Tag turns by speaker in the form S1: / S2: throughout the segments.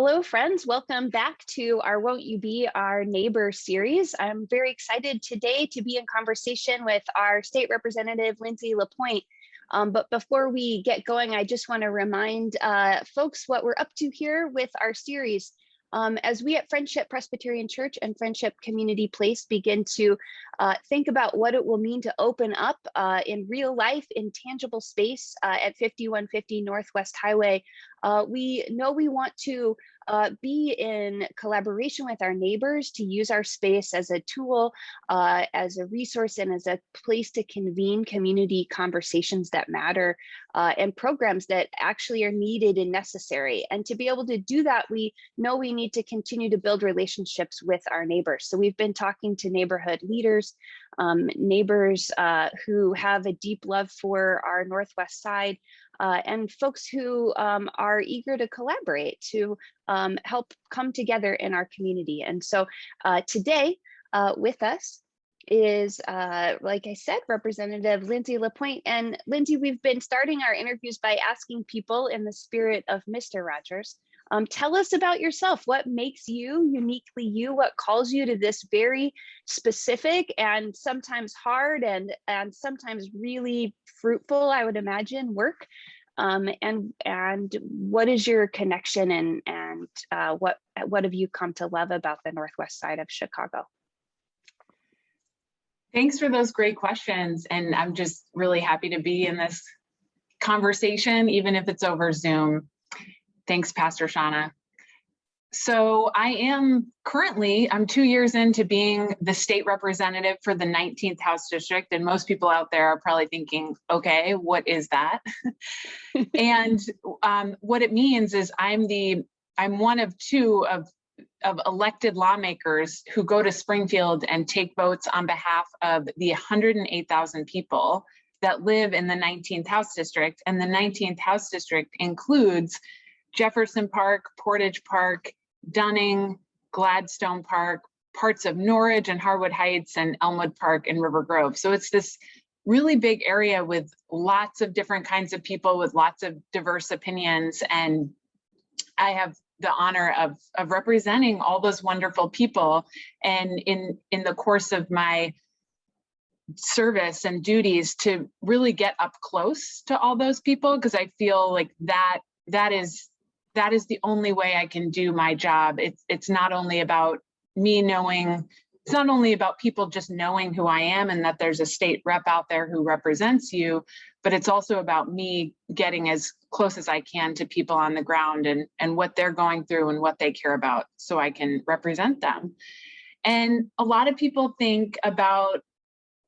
S1: Hello, friends. Welcome back to our Won't You Be Our Neighbor series. I'm very excited today to be in conversation with our state representative, Lindsey LaPointe. But before we get going, I just want to remind folks what we're up to here with our series. As we at Friendship Presbyterian Church and Friendship Community Place begin to think about what it will mean to open up in real life, in tangible space at 5150 Northwest Highway, we know we want to be in collaboration with our neighbors to use our space as a tool, as a resource, and as a place to convene community conversations that matter and programs that actually are needed and necessary. And to be able to do that, we know we need to continue to build relationships with our neighbors. So we've been talking to neighborhood leaders, neighbors who have a deep love for our Northwest side, and folks who are eager to collaborate to help come together in our community. And so today with us is, like I said, Representative Lindsey LaPointe. And Lindsey, we've been starting our interviews by asking people in the spirit of Mr. Rogers, tell us about yourself. What makes you uniquely you? What calls you to this very specific and sometimes hard and sometimes really fruitful, I would imagine, work? And what is your connection and what have you come to love about the Northwest side of Chicago?
S2: Thanks for those great questions. And I'm just really happy to be in this conversation, even if it's over Zoom. Thanks, Pastor Shauna. So I'm 2 years into being the state representative for the 19th House District. And most people out there are probably thinking, okay, what is that? And what it means is I'm one of two of elected lawmakers who go to Springfield and take votes on behalf of the 108,000 people that live in the 19th House District. And the 19th House District includes Jefferson Park, Portage Park, Dunning, Gladstone Park, parts of Norridge and Harwood Heights, and Elmwood Park and River Grove. So it's this really big area with lots of different kinds of people with lots of diverse opinions. And I have the honor of representing all those wonderful people. And in the course of my service and duties to really get up close to all those people, because I feel like that is the only way I can do my job. It's not only about me knowing, it's not only about people just knowing who I am and that there's a state rep out there who represents you, but it's also about me getting as close as I can to people on the ground and what they're going through and what they care about so I can represent them. And a lot of people think about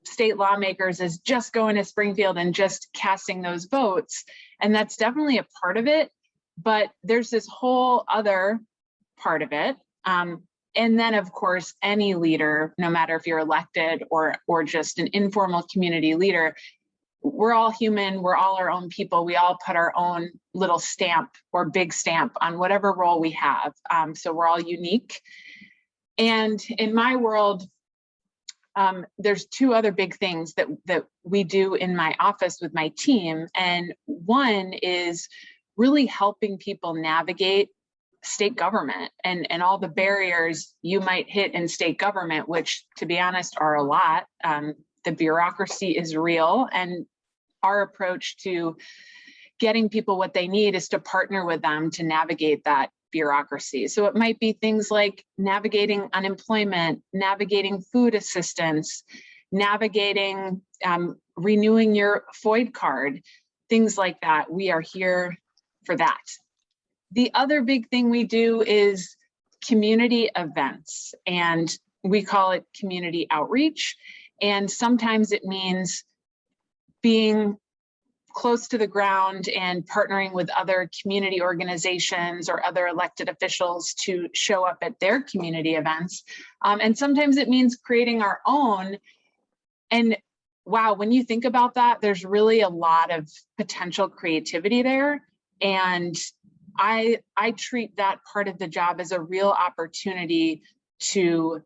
S2: state lawmakers as just going to Springfield and just casting those votes. And that's definitely a part of it. But there's this whole other part of it. And then, of course, any leader, no matter if you're elected or just an informal community leader, we're all human. We're all our own people. We all put our own little stamp or big stamp on whatever role we have. So we're all unique. And in my world, there's two other big things that we do in my office with my team. And one is really helping people navigate state government and all the barriers you might hit in state government, which, to be honest, are a lot. The bureaucracy is real, and our approach to getting people what they need is to partner with them to navigate that bureaucracy. So it might be things like navigating unemployment, navigating food assistance, navigating renewing your FOID card, things like that. We are here for that. The other big thing we do is community events, and we call it community outreach. And sometimes it means being close to the ground and partnering with other community organizations or other elected officials to show up at their community events. And sometimes it means creating our own. And wow, when you think about that, there's really a lot of potential creativity there. And I treat that part of the job as a real opportunity to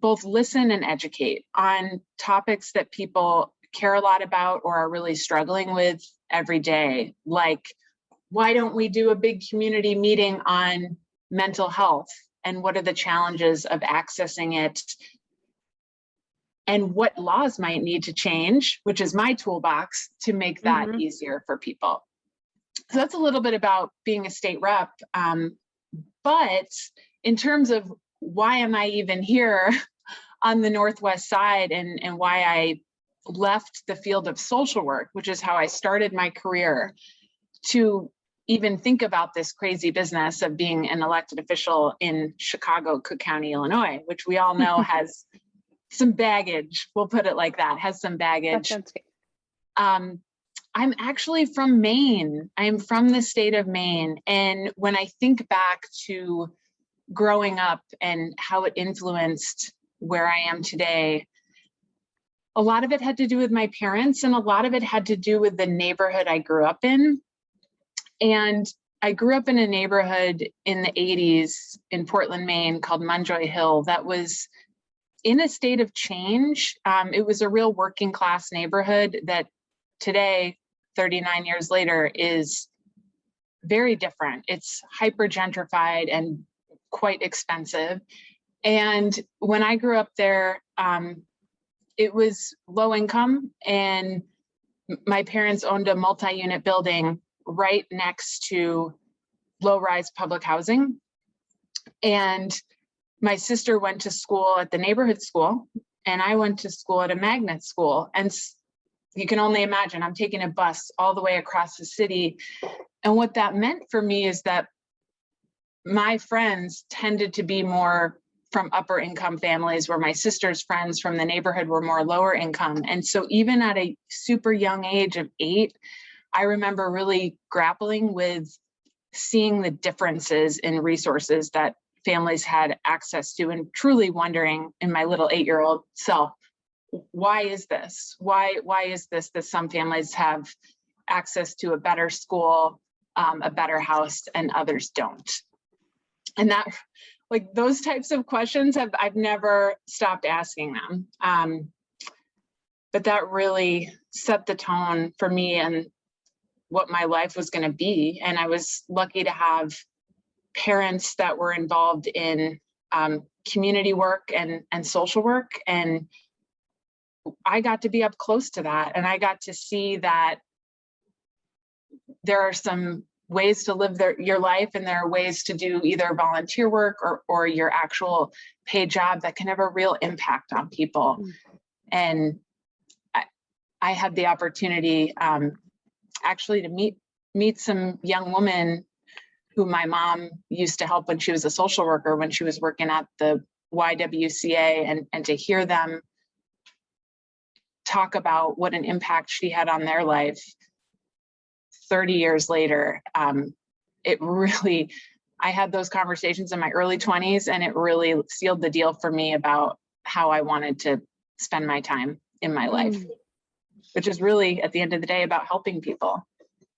S2: both listen and educate on topics that people care a lot about or are really struggling with every day, like why don't we do a big community meeting on mental health and what are the challenges of accessing it and what laws might need to change, which is my toolbox to make that easier for people. So that's a little bit about being a state rep. But in terms of why am I even here on the Northwest side and why I left the field of social work, which is how I started my career, to even think about this crazy business of being an elected official in Chicago, Cook County, Illinois, which we all know has some baggage. We'll put it like that, has some baggage.
S1: That sounds good.
S2: I'm actually from Maine. I'm from the state of Maine. And when I think back to growing up and how it influenced where I am today, a lot of it had to do with my parents and a lot of it had to do with the neighborhood I grew up in. And I grew up in a neighborhood in the 80s in Portland, Maine called Munjoy Hill that was in a state of change. It was a real working class neighborhood that today, 39 years later, is very different. It's hyper gentrified and quite expensive. And when I grew up there, it was low income, and my parents owned a multi-unit building right next to low-rise public housing. And my sister went to school at the neighborhood school, and I went to school at a magnet school. And you can only imagine, I'm taking a bus all the way across the city. And what that meant for me is that my friends tended to be more from upper income families, where my sister's friends from the neighborhood were more lower income. And so even at a super young age of 8, I remember really grappling with seeing the differences in resources that families had access to and truly wondering in my little 8-year-old self, why is this? Why is this that some families have access to a better school, a better house, and others don't? And that, like, those types of questions I've never stopped asking them. But that really set the tone for me and what my life was going to be. And I was lucky to have parents that were involved in community work and social work. And I got to be up close to that. And I got to see that there are some ways to live your life, and there are ways to do either volunteer work or your actual paid job that can have a real impact on people. And I had the opportunity actually to meet some young women who my mom used to help when she was a social worker, when she was working at the YWCA, and to hear them talk about what an impact she had on their life 30 years later. It really, I had those conversations in my early 20s, and it really sealed the deal for me about how I wanted to spend my time in my life, which is really, at the end of the day, about helping people.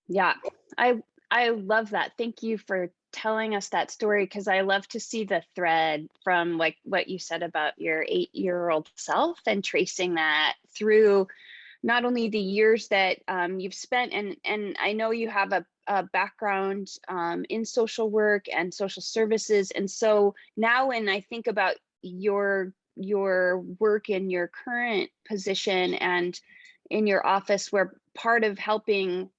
S1: Yeah, I love that. Thank you for telling us that story, because I love to see the thread from like what you said about your 8-year-old self and tracing that through not only the years that you've spent, and I know you have a background in social work and social services. And so now when I think about your work in your current position and in your office, where part of helping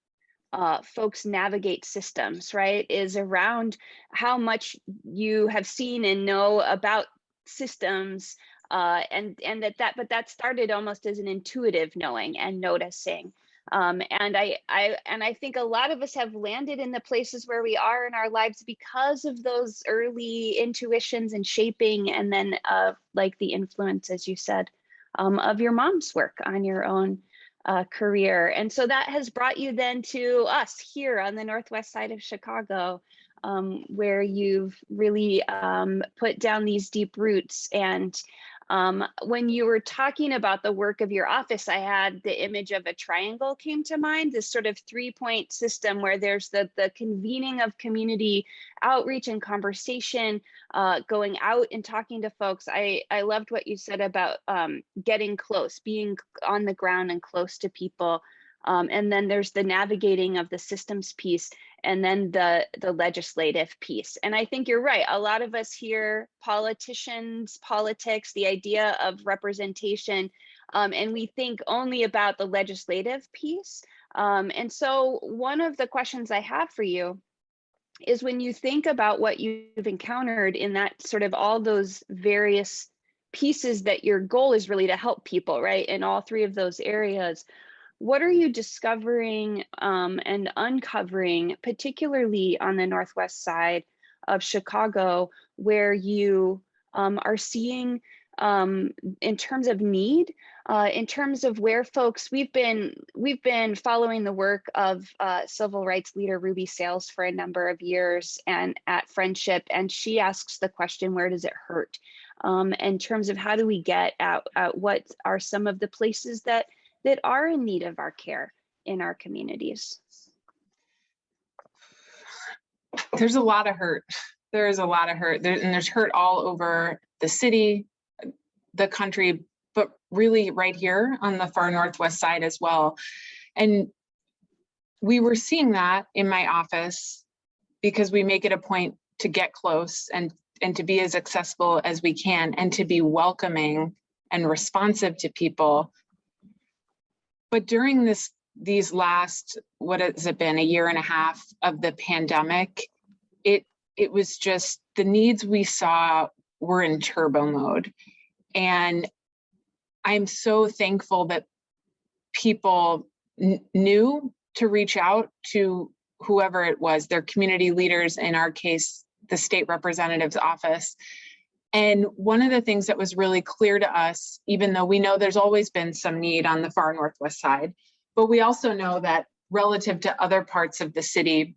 S1: folks navigate systems, right, is around how much you have seen and know about systems, and that started almost as an intuitive knowing and noticing. And I think a lot of us have landed in the places where we are in our lives because of those early intuitions and shaping, and then like the influence, as you said, of your mom's work on your own career. And so that has brought you then to us here on the Northwest side of Chicago, where you've really put down these deep roots. And when you were talking about the work of your office, I had the image of a triangle came to mind, this sort of 3-point system where there's the convening of community outreach and conversation, going out and talking to folks. I loved what you said about getting close, being on the ground and close to people. And then there's the navigating of the systems piece, and then the legislative piece. And I think you're right. A lot of us hear politicians, politics, the idea of representation, and we think only about the legislative piece. And so one of the questions I have for you is, when you think about what you've encountered in that sort of all those various pieces, that your goal is really to help people, right, in all three of those areas, what are you discovering and uncovering, particularly on the Northwest side of Chicago, where you are seeing in terms of need, in terms of where folks, we've been following the work of civil rights leader Ruby Sales for a number of years, and at Friendship, and she asks the question, where does it hurt? In terms of how do we get at what are some of the places that are in need of our care in our communities?
S2: There's a lot of hurt. There is a lot of hurt, and there's hurt all over the city, the country, but really right here on the far Northwest side as well. And we were seeing that in my office because we make it a point to get close and to be as accessible as we can, and to be welcoming and responsive to people. But during these last, what has it been, a year and a half of the pandemic, it was just, the needs we saw were in turbo mode. And I'm so thankful that people knew to reach out to whoever it was, their community leaders, in our case, the state representative's office. And one of the things that was really clear to us, even though we know there's always been some need on the far Northwest side, but we also know that relative to other parts of the city,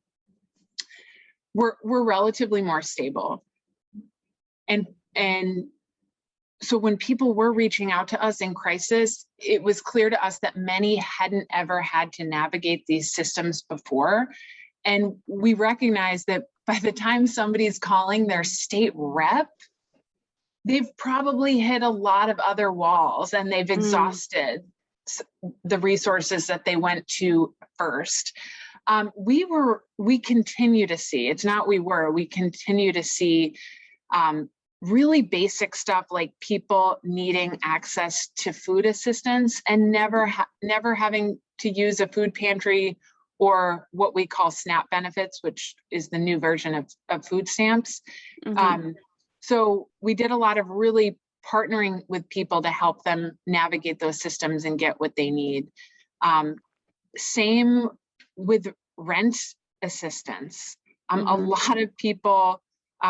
S2: we're relatively more stable. And so when people were reaching out to us in crisis, it was clear to us that many hadn't ever had to navigate these systems before. And we recognize that by the time somebody's calling their state rep, they've probably hit a lot of other walls, and they've exhausted the resources that they went to first. We continue to see, we continue to see really basic stuff, like people needing access to food assistance and never having to use a food pantry or what we call SNAP benefits, which is the new version of food stamps. Mm-hmm. So we did a lot of really partnering with people to help them navigate those systems and get what they need. Same with rent assistance. A lot of people,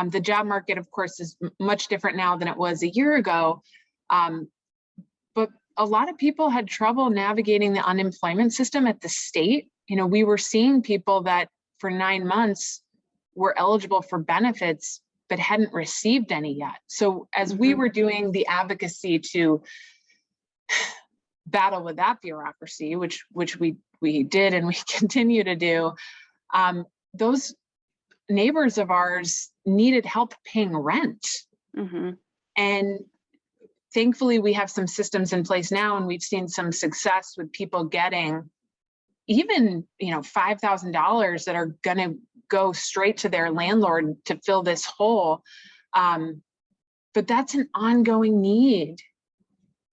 S2: the job market, of course, is much different now than it was a year ago. But a lot of people had trouble navigating the unemployment system at the state. We were seeing people that for 9 months were eligible for benefits, but hadn't received any yet. So as we were doing the advocacy to battle with that bureaucracy, which we did and we continue to do, those neighbors of ours needed help paying rent. And thankfully we have some systems in place now, and we've seen some success with people getting even $5,000 that are going to go straight to their landlord to fill this hole. But that's an ongoing need.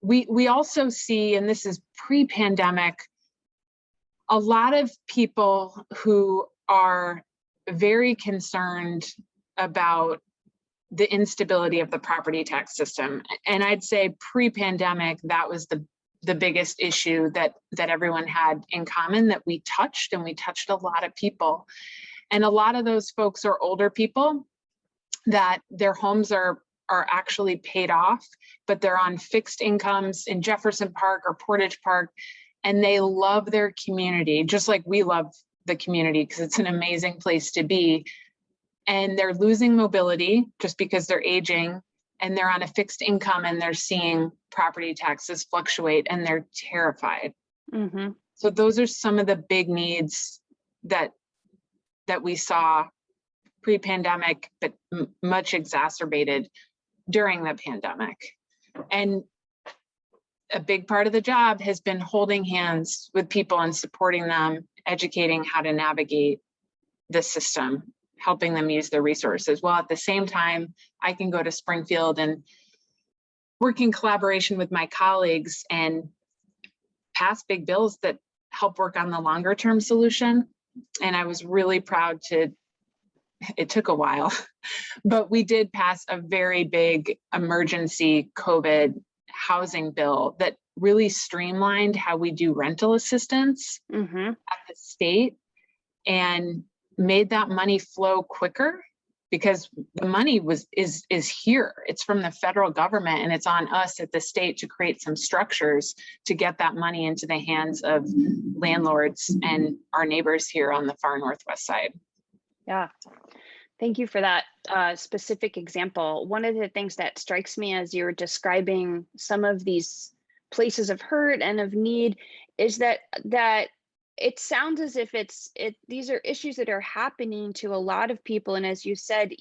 S2: We also see, and this is pre-pandemic, a lot of people who are very concerned about the instability of the property tax system. And I'd say pre-pandemic, that was the biggest issue that everyone had in common, that we touched, and we touched a lot of people. And a lot of those folks are older people that their homes are actually paid off, but they're on fixed incomes in Jefferson Park or Portage Park, and they love their community, just like we love the community, because it's an amazing place to be. And they're losing mobility just because they're aging, and they're on a fixed income, and they're seeing property taxes fluctuate, and they're terrified. So those are some of the big needs that we saw pre-pandemic, but much exacerbated during the pandemic. And a big part of the job has been holding hands with people and supporting them, educating how to navigate the system, helping them use their resources. While at the same time, I can go to Springfield and work in collaboration with my colleagues and pass big bills that help work on the longer term solution. And I was really proud it took a while, but we did pass a very big emergency COVID housing bill that really streamlined how we do rental assistance at the state and made that money flow quicker, because the money is here. It's from the federal government, and it's on us at the state to create some structures to get that money into the hands of landlords and our neighbors here on the far northwest side.
S1: Yeah. Thank you for that specific example. One of the things that strikes me as you're describing some of these places of hurt and of need is that it sounds as if these are issues that are happening to a lot of people, and as you said,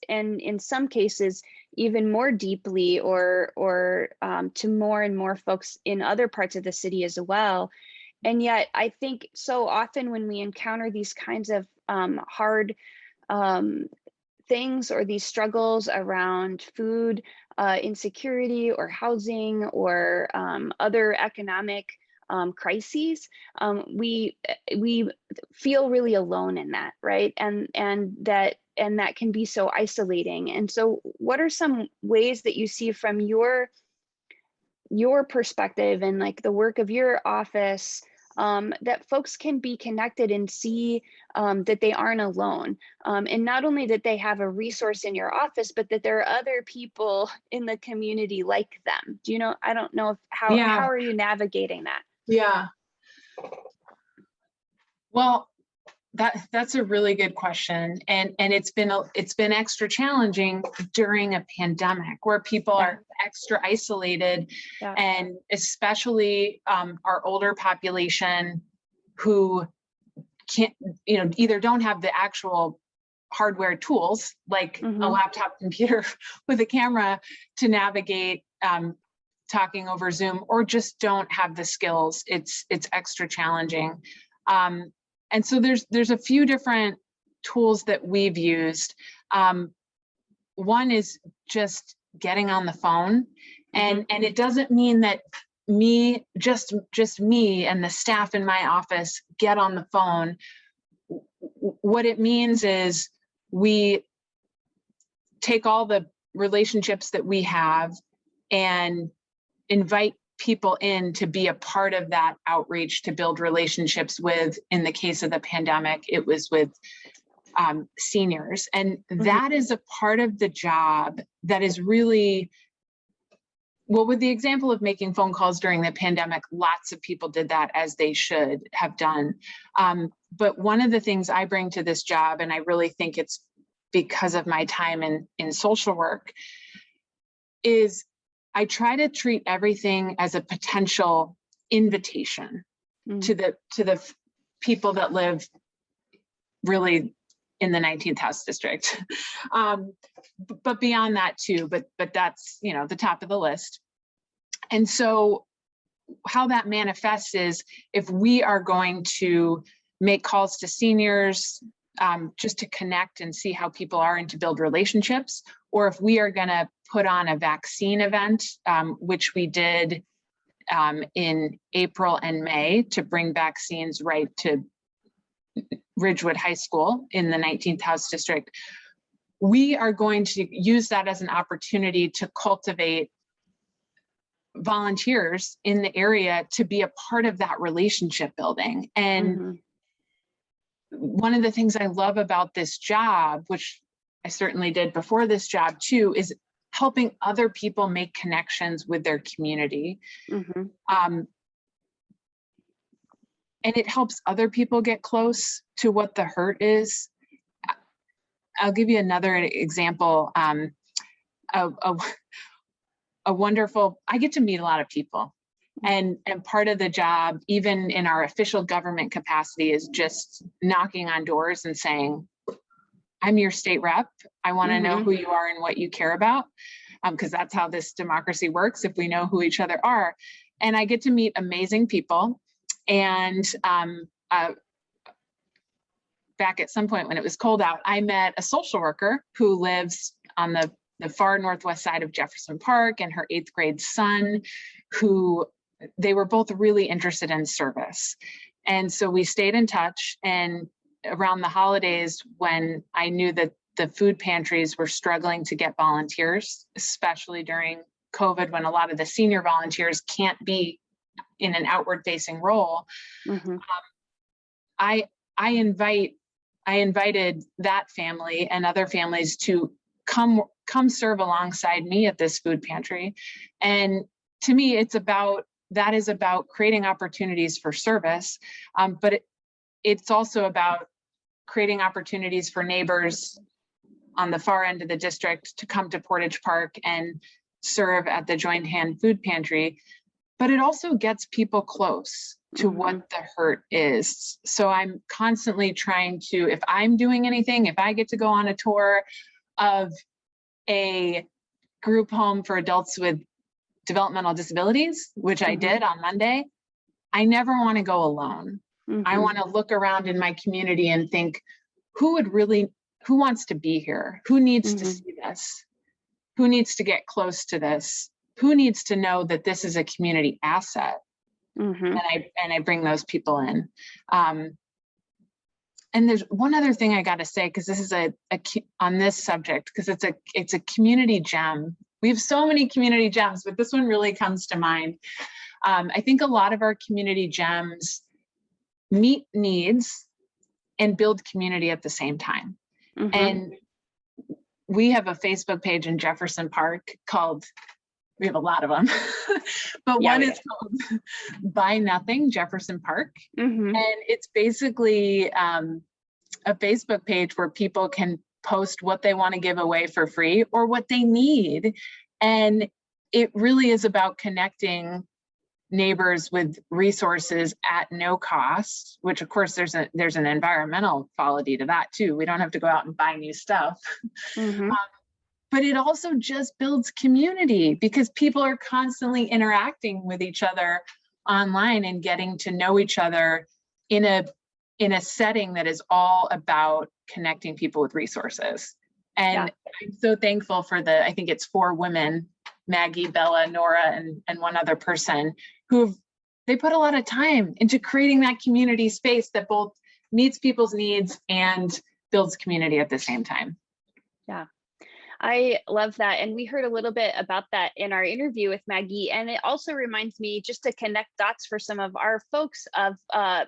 S1: and in some cases even more deeply, or to more and more folks in other parts of the city as well. And yet, I think so often when we encounter these kinds of hard things, or these struggles around food insecurity or housing or other economic crises, we feel really alone in that, right? And that can be so isolating. And so, what are some ways that you see from your perspective and like the work of your office, that folks can be connected and see that they aren't alone, and not only that they have a resource in your office, but that there are other people in the community like them? Do you know? I don't know how are you navigating that?
S2: Yeah. Well, that's a really good question, and it's been extra challenging during a pandemic where people are extra isolated, and especially our older population who can't, either don't have the actual hardware tools like a laptop computer with a camera to navigate talking over Zoom, or just don't have the skills. It's extra challenging. And so there's a few different tools that we've used. One is just getting on the phone, and it doesn't mean that just me and the staff in my office get on the phone. What it means is we take all the relationships that we have and invite people in to be a part of that outreach, to build relationships with, in the case of the pandemic, it was with seniors. And that is a part of the job that is really, well, with the example of making phone calls during the pandemic, lots of people did that, as they should have done. But one of the things I bring to this job, and I really think it's because of my time in social work, is I try to treat everything as a potential invitation to the people that live really in the 19th House District, but beyond that too. But that's the top of the list. And so how that manifests is, if we are going to make calls to seniors just to connect and see how people are and to build relationships, or if we are going to put on a vaccine event, which we did in April and May to bring vaccines right to Ridgewood High School in the 19th House District, we are going to use that as an opportunity to cultivate volunteers in the area to be a part of that relationship building. And one of the things I love about this job, which I certainly did before this job too, is helping other people make connections with their community. And it helps other people get close to what the hurt is. I'll give you another example. A wonderful, I get to meet a lot of people. And part of the job, even in our official government capacity, is just knocking on doors and saying, I'm your state rep. I want to know who you are and what you care about, because that's how this democracy works, if we know who each other are. and I get to meet amazing people. And back at some point when it was cold out, I met a social worker who lives on the far northwest side of Jefferson Park, and her 8th grade son, who they were both really interested in service. And so we stayed in touch, and around the holidays, when I knew that the food pantries were struggling to get volunteers, especially during COVID, when a lot of the senior volunteers can't be in an outward facing role, I invited that family and other families to come serve alongside me at this food pantry. And to me, that is about creating opportunities for service, but it's also about creating opportunities for neighbors on the far end of the district to come to Portage Park and serve at the Joined Hand Food Pantry. But it also gets people close to what the hurt is. So I'm constantly trying to, if I'm doing anything, if I get to go on a tour of a group home for adults with developmental disabilities, which I did on Monday, I never want to go alone. I want to look around in my community and think, who wants to be here? Who needs to see this? Who needs to get close to this? Who needs to know that this is a community asset? And I bring those people in. And there's one other thing I got to say, because this is on this subject, because it's a community gem. We have so many community gems, but this one really comes to mind. I think a lot of our community gems meet needs and build community at the same time. And we have a Facebook page in Jefferson Park we have a lot of them, but one is called Buy Nothing Jefferson Park. And it's basically a Facebook page where people can post what they want to give away for free or what they need. And it really is about connecting neighbors with resources at no cost, which of course there's an environmental quality to that too. We don't have to go out and buy new stuff. But it also just builds community because people are constantly interacting with each other online and getting to know each other in a setting that is all about connecting people with resources. And I'm so thankful for I think it's 4 women, Maggie, Bella, Nora, and one other person, they put a lot of time into creating that community space that both meets people's needs and builds community at the same time.
S1: Yeah. I love that. And we heard a little bit about that in our interview with Maggie. And it also reminds me, just to connect dots for some of our folks,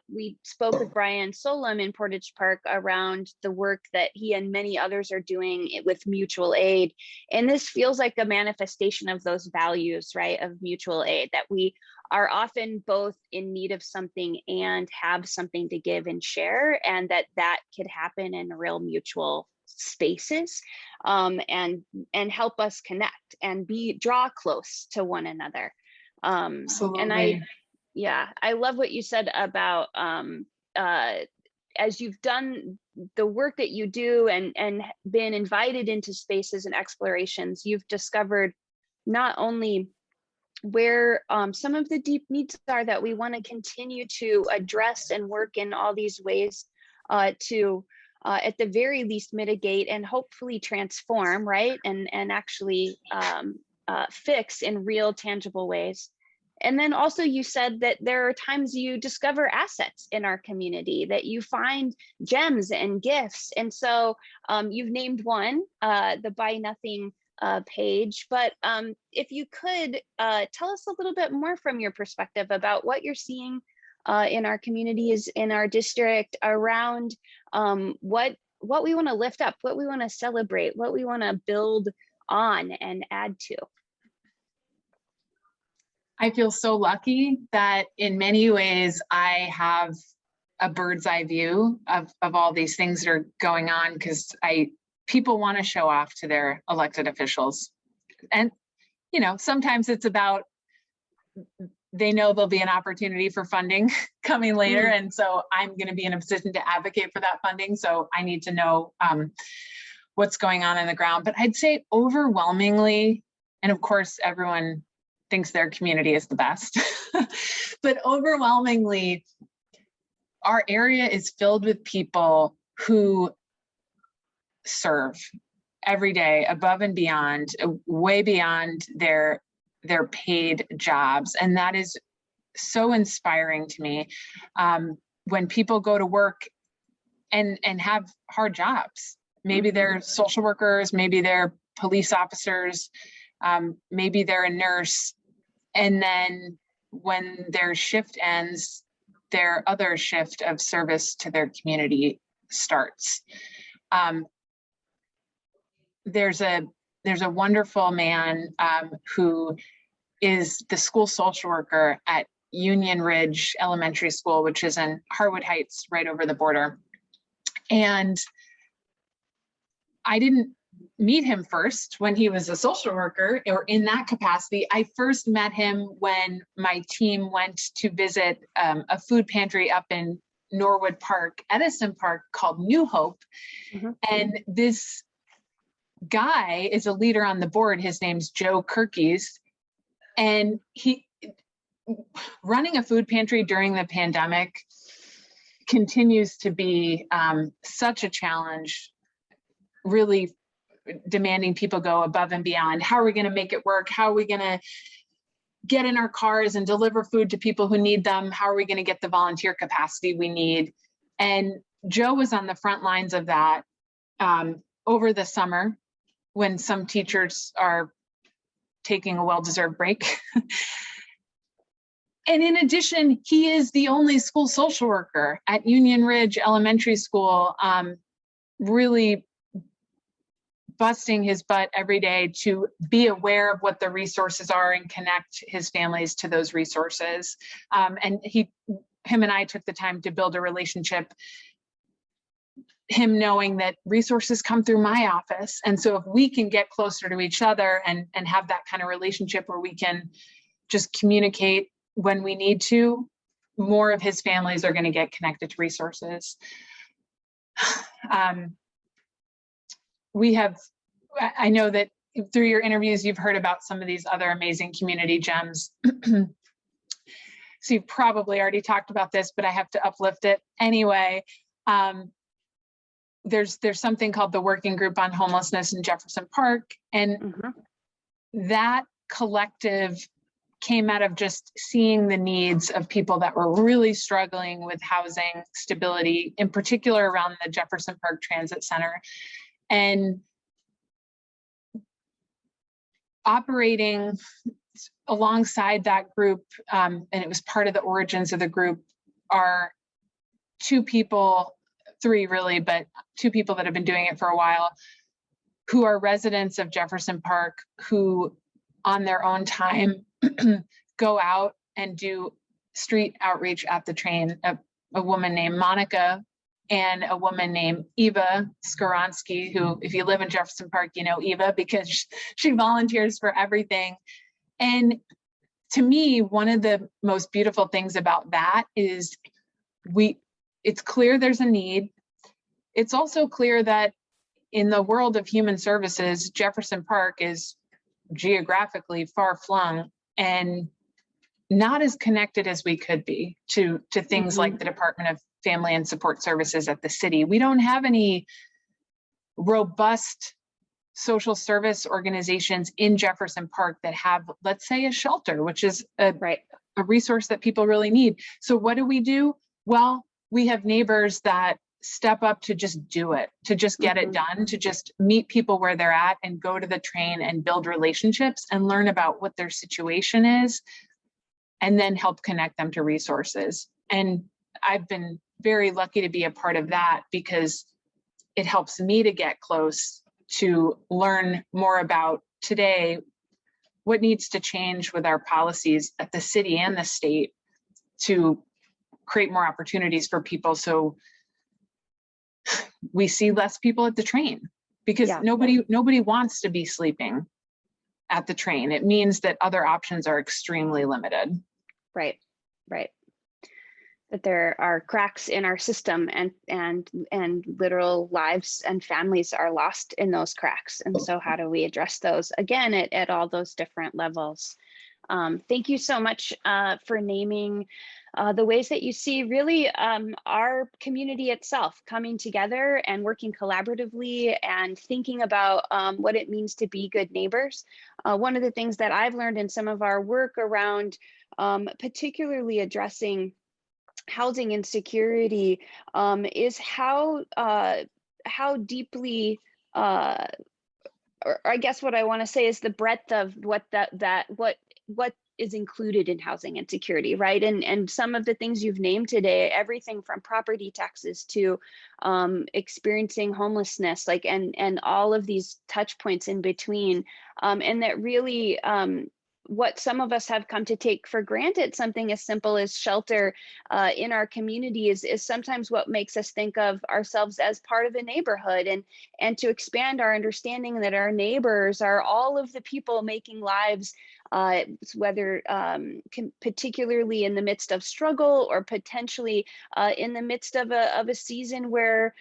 S1: we spoke with Brian Solom in Portage Park around the work that he and many others are doing with mutual aid. And this feels like a manifestation of those values, right, of mutual aid, that we are often both in need of something and have something to give and share, and that could happen in real mutual spaces, and help us connect and draw close to one another.
S2: Absolutely.
S1: And I love what you said about as you've done the work that you do and been invited into spaces and explorations, you've discovered not only where some of the deep needs are that we want to continue to address and work in all these ways to at the very least mitigate and hopefully transform, right? And actually fix in real tangible ways. And then also you said that there are times you discover assets in our community, that you find gems and gifts. And so you've named one, the Buy Nothing page, but if you could tell us a little bit more from your perspective about what you're seeing in our communities, in our district, around what we want to lift up, what we want to celebrate, what we want to build on and add to.
S2: I feel so lucky that in many ways I have a bird's eye view of all these things that are going on, because people want to show off to their elected officials. And, sometimes it's about, they know there'll be an opportunity for funding coming later. And so I'm going to be in a position to advocate for that funding. So I need to know what's going on the ground. But I'd say overwhelmingly, and of course, everyone thinks their community is the best. But overwhelmingly, our area is filled with people who serve every day above and beyond, way beyond their paid jobs. And that is so inspiring to me. When people go to work and have hard jobs, maybe they're social workers, maybe they're police officers, maybe they're a nurse. And then when their shift ends, their other shift of service to their community starts. There's a wonderful man who is the school social worker at Union Ridge Elementary School, which is in Harwood Heights, right over the border. And I didn't meet him first when he was a social worker or in that capacity. I first met him when my team went to visit a food pantry up in Norwood Park, Edison Park, called New Hope. And this guy is a leader on the board. His name's Joe Kirkies. And he, running a food pantry during the pandemic continues to be such a challenge, really demanding people go above and beyond. How are we going to make it work? How are we going to get in our cars and deliver food to people who need them? How are we going to get the volunteer capacity we need? And Joe was on the front lines of that over the summer when some teachers are taking a well-deserved break. And in addition, he is the only school social worker at Union Ridge Elementary School, really busting his butt every day to be aware of what the resources are and connect his families to those resources. And him and I took the time to build a relationship, him knowing that resources come through my office. And so if we can get closer to each other and have that kind of relationship where we can just communicate when we need to, more of his families are going to get connected to resources. I know that through your interviews, you've heard about some of these other amazing community gems. So you've probably already talked about this, but I have to uplift it anyway. There's something called the Working Group on Homelessness in Jefferson Park. And that collective came out of just seeing the needs of people that were really struggling with housing stability, in particular around the Jefferson Park Transit Center. And operating alongside that group, and it was part of the origins of the group, are two people, three really, but two people that have been doing it for a while, who are residents of Jefferson Park, who on their own time go out and do street outreach at the train. A woman named Monica and a woman named Eva Skoronsky, who, if you live in Jefferson Park, you know Eva because she volunteers for everything. And to me, one of the most beautiful things about that is it's clear there's a need. It's also clear that in the world of human services, Jefferson Park is geographically far flung and not as connected as we could be to things like the Department of Family and Support Services at the city. We don't have any robust social service organizations in Jefferson Park that have, let's say, a shelter, which is a resource that people really need. So what do? Well, we have neighbors that step up to just do it, to just get it done, to just meet people where they're at and go to the train and build relationships and learn about what their situation is, and then help connect them to resources. And I've been very lucky to be a part of that because it helps me to get close to learn more about today what needs to change with our policies at the city and the state to create more opportunities for people so we see less people at the train, because nobody wants to be sleeping at the train. It means that other options are extremely limited.
S1: Right. That there are cracks in our system and literal lives and families are lost in those cracks. And so how do we address those again at all those different levels? Thank you so much for naming the ways that you see really our community itself coming together and working collaboratively and thinking about what it means to be good neighbors. One of the things that I've learned in some of our work around particularly addressing housing insecurity is how deeply or I guess what I want to say is the breadth of what what is included in housing insecurity, right? And some of the things you've named today, everything from property taxes to experiencing homelessness, like and all of these touch points in between, and that really what some of us have come to take for granted, something as simple as shelter in our community is sometimes what makes us think of ourselves as part of a neighborhood, and to expand our understanding that our neighbors are all of the people making lives, whether particularly in the midst of struggle or potentially in the midst of a season where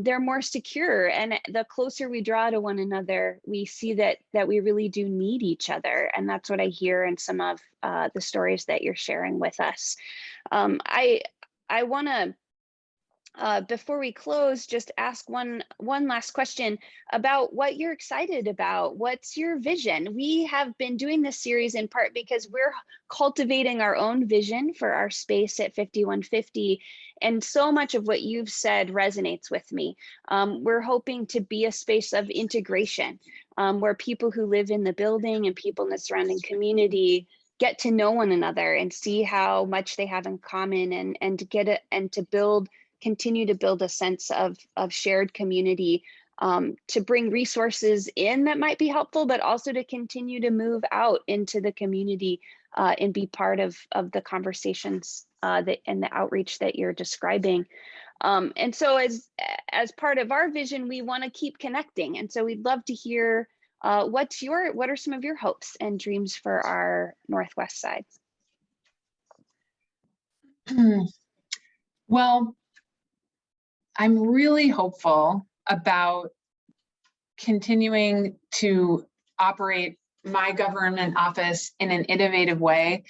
S1: they're more secure. And the closer we draw to one another, we see that we really do need each other. And that's what I hear in some of the stories that you're sharing with us. I want to before we close, just ask one last question about what you're excited about. What's your vision? We have been doing this series in part because we're cultivating our own vision for our space at 5150. And so much of what you've said resonates with me. We're hoping to be a space of integration, where people who live in the building and people in the surrounding community get to know one another and see how much they have in common, and to get it and to continue to build a sense of shared community, to bring resources in that might be helpful, but also to continue to move out into the community and be part of the conversations and the outreach that you're describing. And so as part of our vision, we want to keep connecting. And so we'd love to hear what are some of your hopes and dreams for our Northwest side?
S2: Well, I'm really hopeful about continuing to operate my government office in an innovative way,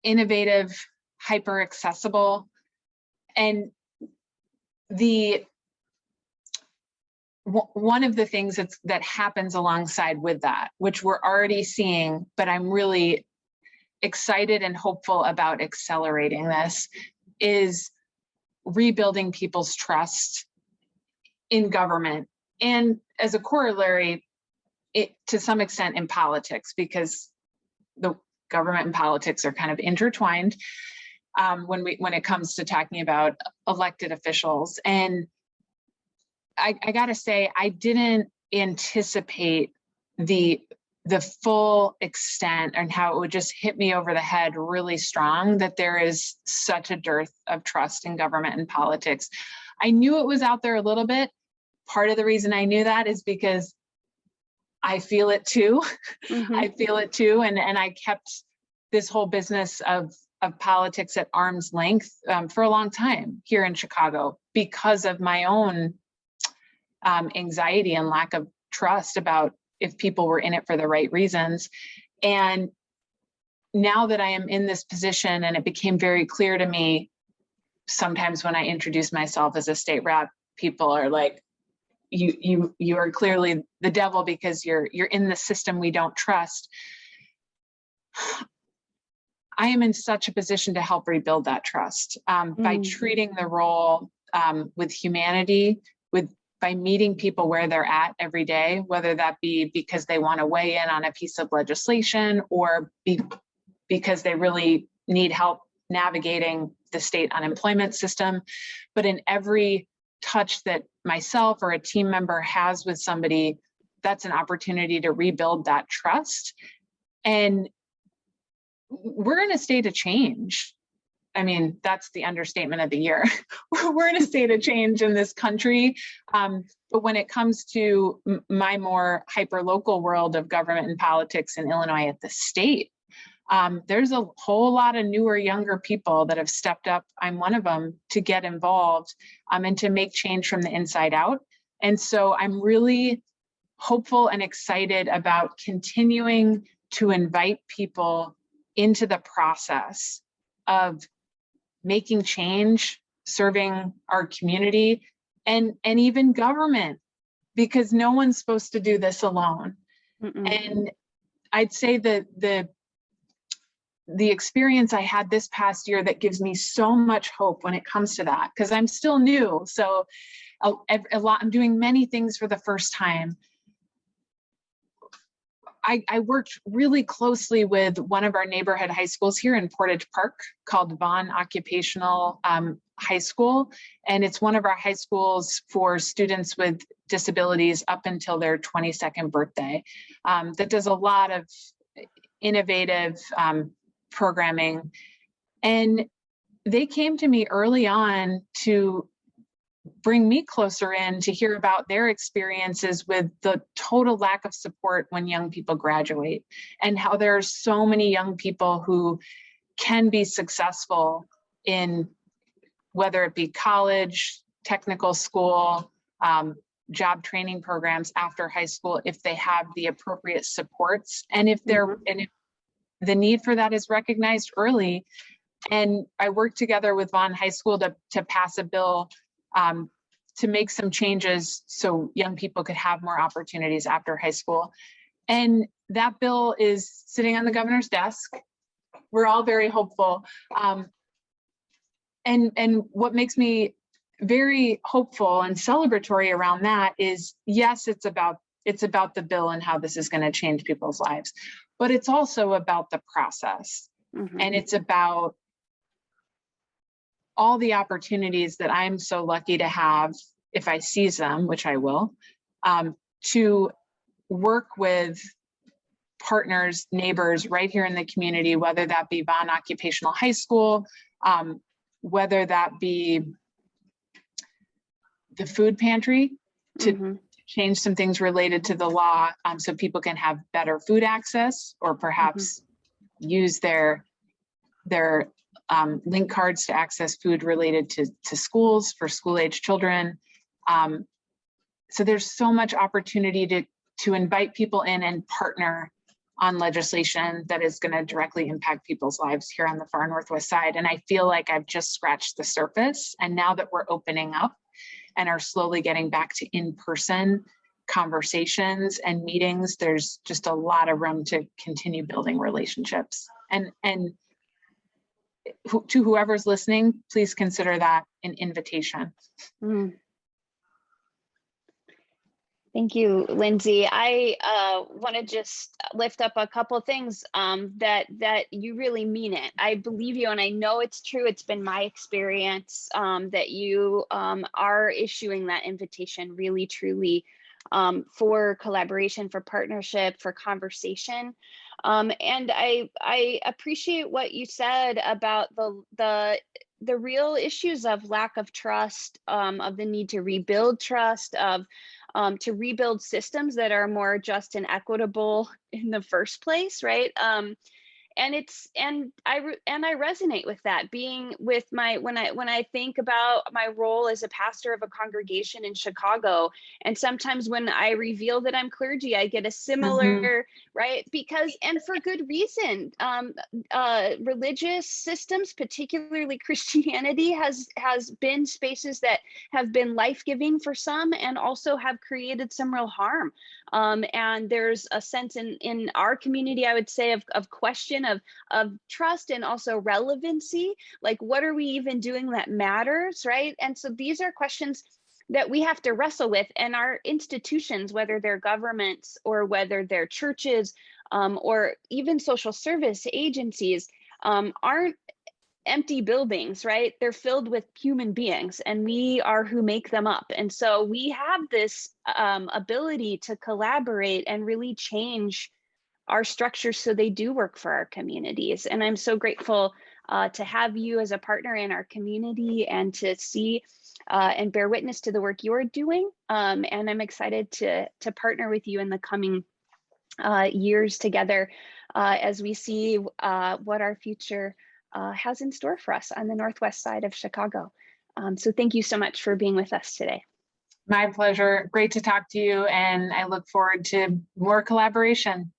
S2: innovative, hyper accessible. And one of the things that happens alongside with that, which we're already seeing, but I'm really excited and hopeful about accelerating this, is rebuilding people's trust in government, and as a corollary, to some extent in politics, because the government and politics are kind of intertwined when it comes to talking about elected officials. And I gotta say, I didn't anticipate the full extent and how it would just hit me over the head really strong that there is such a dearth of trust in government and politics. I knew it was out there a little bit. Part of the reason I knew that is because I feel it too. Mm-hmm. I feel it too. And I kept this whole business of politics at arm's length for a long time here in Chicago because of my own anxiety and lack of trust about if people were in it for the right reasons. And now that I am in this position, and it became very clear to me, sometimes when I introduce myself as a state rep, people are like, you are clearly the devil because you're in the system we don't trust. I am in such a position to help rebuild that trust by treating the role with humanity, by meeting people where they're at every day, whether that be because they want to weigh in on a piece of legislation or because they really need help navigating the state unemployment system. But in every touch that myself or a team member has with somebody, that's an opportunity to rebuild that trust. And we're in a state of change. I mean, that's the understatement of the year. We're in a state of change in this country. But when it comes to my more hyper-local world of government and politics in Illinois at the state, there's a whole lot of newer, younger people that have stepped up. I'm one of them, to get involved and to make change from the inside out. And so I'm really hopeful and excited about continuing to invite people into the process of making change, serving our community, and even government, because no one's supposed to do this alone. And I'd say that the experience I had this past year that gives me so much hope when it comes to that, because I'm still new. So I'm doing many things for the first time. I worked really closely with one of our neighborhood high schools here in Portage Park called Vaughn Occupational High School. And it's one of our high schools for students with disabilities up until their 22nd birthday. That does a lot of innovative programming. And they came to me early on to bring me closer in to hear about their experiences with the total lack of support when young people graduate, and how there are so many young people who can be successful in whether it be college, technical school, job training programs after high school, if they have the appropriate supports, and if the need for that is recognized early. And I worked together with Vaughn High School to pass a bill to make some changes so young people could have more opportunities after high school. And that bill is sitting on the governor's desk. We're all very hopeful. And what makes me very hopeful and celebratory around that is, yes, it's about the bill and how this is going to change people's lives, but it's also about the process. And it's about all the opportunities that I'm so lucky to have, if I seize them, which I will, to work with partners, neighbors right here in the community, whether that be Vaughn Occupational High School, whether that be the food pantry, to change some things related to the law, so people can have better food access, or perhaps use their link cards to access food related to schools for school-age children. So there's so much opportunity to invite people in and partner on legislation that is going to directly impact people's lives here on the far Northwest side. And I feel like I've just scratched the surface. And now that we're opening up and are slowly getting back to in-person conversations and meetings, there's just a lot of room to continue building relationships. And to whoever's listening, please consider that an invitation.
S1: Thank you, Lindsey. I want to just lift up a couple of things that you really mean it. I believe you, and I know it's true. It's been my experience that you are issuing that invitation really, truly, for collaboration, for partnership, for conversation. And I appreciate what you said about the real issues of lack of trust, of the need to rebuild trust, of to rebuild systems that are more just and equitable in the first place, right? And I resonate with that. Being with when I think about my role as a pastor of a congregation in Chicago, and sometimes when I reveal that I'm clergy, I get a similar right, because, and for good reason. Religious systems, particularly Christianity, has been spaces that have been life-giving for some, and also have created some real harm. And there's a sense in our community, I would say, of question of trust, and also relevancy. Like, what are we even doing that matters, right? And so these are questions that we have to wrestle with, and our institutions, whether they're governments or whether they're churches, or even social service agencies, aren't empty buildings, right? They're filled with human beings, and we are who make them up. And so we have this ability to collaborate and really change our structures so they do work for our communities. And I'm so grateful to have you as a partner in our community, and to see and bear witness to the work you're doing. And I'm excited to partner with you in the coming years together as we see what our future has in store for us on the Northwest side of Chicago. So thank you so much for being with us today.
S2: My pleasure. Great to talk to you. And I look forward to more collaboration.